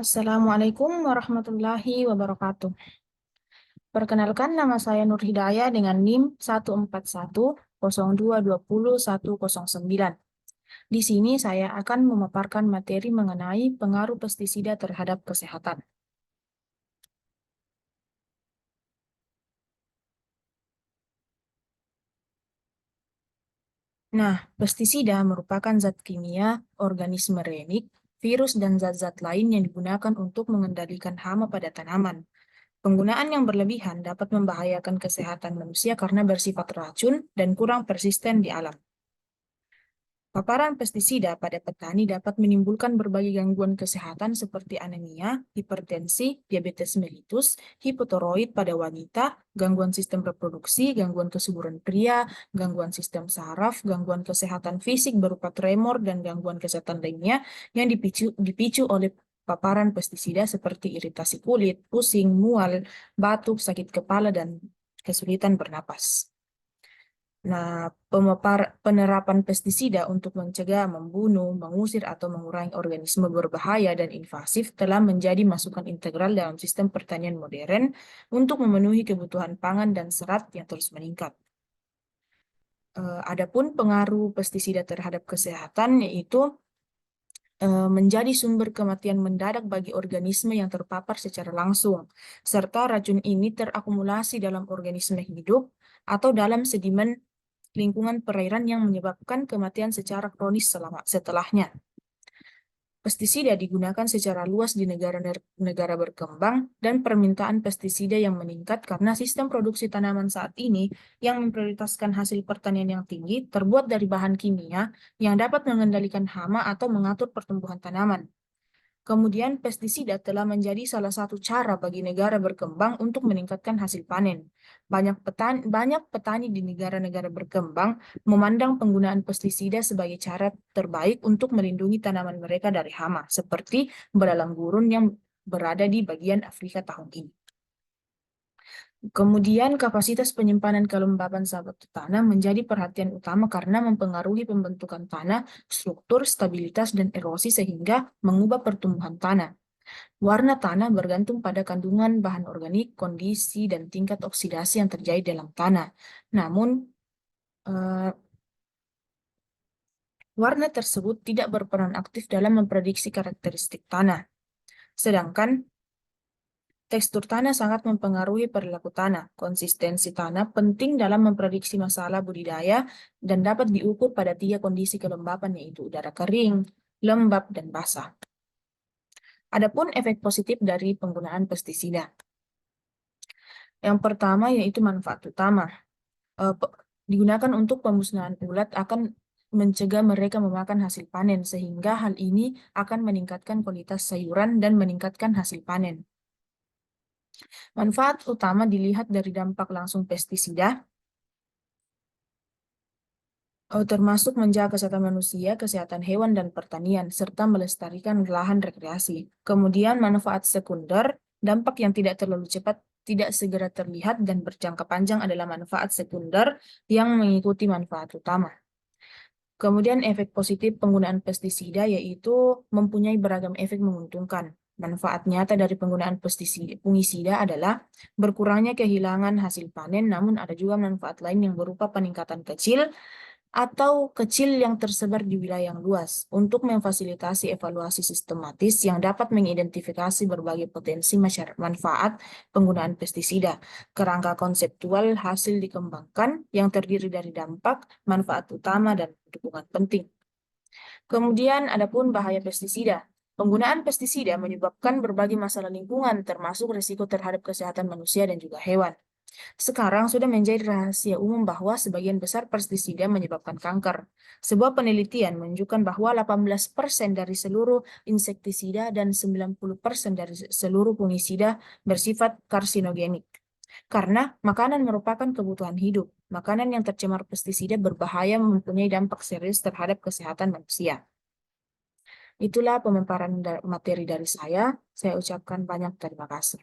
Assalamualaikum warahmatullahi wabarakatuh. Perkenalkan, nama saya Nur Hidayah dengan NIM 14102201109. Di sini saya akan memaparkan materi mengenai pengaruh pestisida terhadap kesehatan. Nah, pestisida merupakan zat kimia, organisme renik, virus, dan zat-zat lain yang digunakan untuk mengendalikan hama pada tanaman. Penggunaan yang berlebihan dapat membahayakan kesehatan manusia karena bersifat racun dan kurang persisten di alam. Paparan pestisida pada petani dapat menimbulkan berbagai gangguan kesehatan seperti anemia, hipertensi, diabetes mellitus, hipotoroid pada wanita, gangguan sistem reproduksi, gangguan kesuburan pria, gangguan sistem saraf, gangguan kesehatan fisik berupa tremor, dan gangguan kesehatan lainnya yang dipicu oleh paparan pestisida seperti iritasi kulit, pusing, mual, batuk, sakit kepala, dan kesulitan bernapas. Nah, penerapan pestisida untuk mencegah, membunuh, mengusir, atau mengurangi organisme berbahaya dan invasif telah menjadi masukan integral dalam sistem pertanian modern untuk memenuhi kebutuhan pangan dan serat yang terus meningkat. Adapun pengaruh pestisida terhadap kesehatan yaitu menjadi sumber kematian mendadak bagi organisme yang terpapar secara langsung, serta racun ini terakumulasi dalam organisme hidup atau dalam sedimen lingkungan perairan yang menyebabkan kematian secara kronis setelahnya. Pestisida digunakan secara luas di negara berkembang dan permintaan pestisida yang meningkat karena sistem produksi tanaman saat ini yang memprioritaskan hasil pertanian yang tinggi terbuat dari bahan kimia yang dapat mengendalikan hama atau mengatur pertumbuhan tanaman. Kemudian pestisida telah menjadi salah satu cara bagi negara berkembang untuk meningkatkan hasil panen. Banyak petani di negara-negara berkembang memandang penggunaan pestisida sebagai cara terbaik untuk melindungi tanaman mereka dari hama, seperti belalang gurun yang berada di bagian Afrika tahun ini. Kemudian kapasitas penyimpanan kelembaban satu tanah menjadi perhatian utama karena mempengaruhi pembentukan tanah, struktur, stabilitas, dan erosi sehingga mengubah pertumbuhan tanah. Warna tanah bergantung pada kandungan bahan organik, kondisi, dan tingkat oksidasi yang terjadi dalam tanah. Namun, eh, warna tersebut tidak berperan aktif dalam memprediksi karakteristik tanah. Sedangkan tekstur tanah sangat mempengaruhi perilaku tanah. Konsistensi tanah penting dalam memprediksi masalah budidaya dan dapat diukur pada 3 kondisi kelembapan yaitu udara kering, lembab, dan basah. Adapun efek positif dari penggunaan pestisida. Yang pertama yaitu manfaat utama. Digunakan untuk pemusnahan ulat akan mencegah mereka memakan hasil panen, sehingga hal ini akan meningkatkan kualitas sayuran dan meningkatkan hasil panen. Manfaat utama dilihat dari dampak langsung pestisida, termasuk menjaga kesehatan manusia, kesehatan hewan, dan pertanian, serta melestarikan lahan rekreasi. Kemudian manfaat sekunder, dampak yang tidak terlalu cepat, tidak segera terlihat, dan berjangka panjang adalah manfaat sekunder yang mengikuti manfaat utama. Kemudian efek positif penggunaan pestisida yaitu mempunyai beragam efek menguntungkan. Manfaat nyata dari penggunaan fungisida adalah berkurangnya kehilangan hasil panen, namun ada juga manfaat lain yang berupa peningkatan kecil yang tersebar di wilayah yang luas untuk memfasilitasi evaluasi sistematis yang dapat mengidentifikasi berbagai potensi manfaat penggunaan pestisida. Kerangka konseptual hasil dikembangkan yang terdiri dari dampak, manfaat utama, dan dukungan penting. Kemudian adapun bahaya pestisida. Penggunaan pestisida menyebabkan berbagai masalah lingkungan termasuk risiko terhadap kesehatan manusia dan juga hewan. Sekarang sudah menjadi rahasia umum bahwa sebagian besar pestisida menyebabkan kanker. Sebuah penelitian menunjukkan bahwa 18% dari seluruh insektisida dan 90% dari seluruh fungisida bersifat karsinogenik. Karena makanan merupakan kebutuhan hidup, makanan yang tercemar pestisida berbahaya mempunyai dampak serius terhadap kesehatan manusia. Itulah pemaparan materi dari saya. Saya ucapkan banyak terima kasih.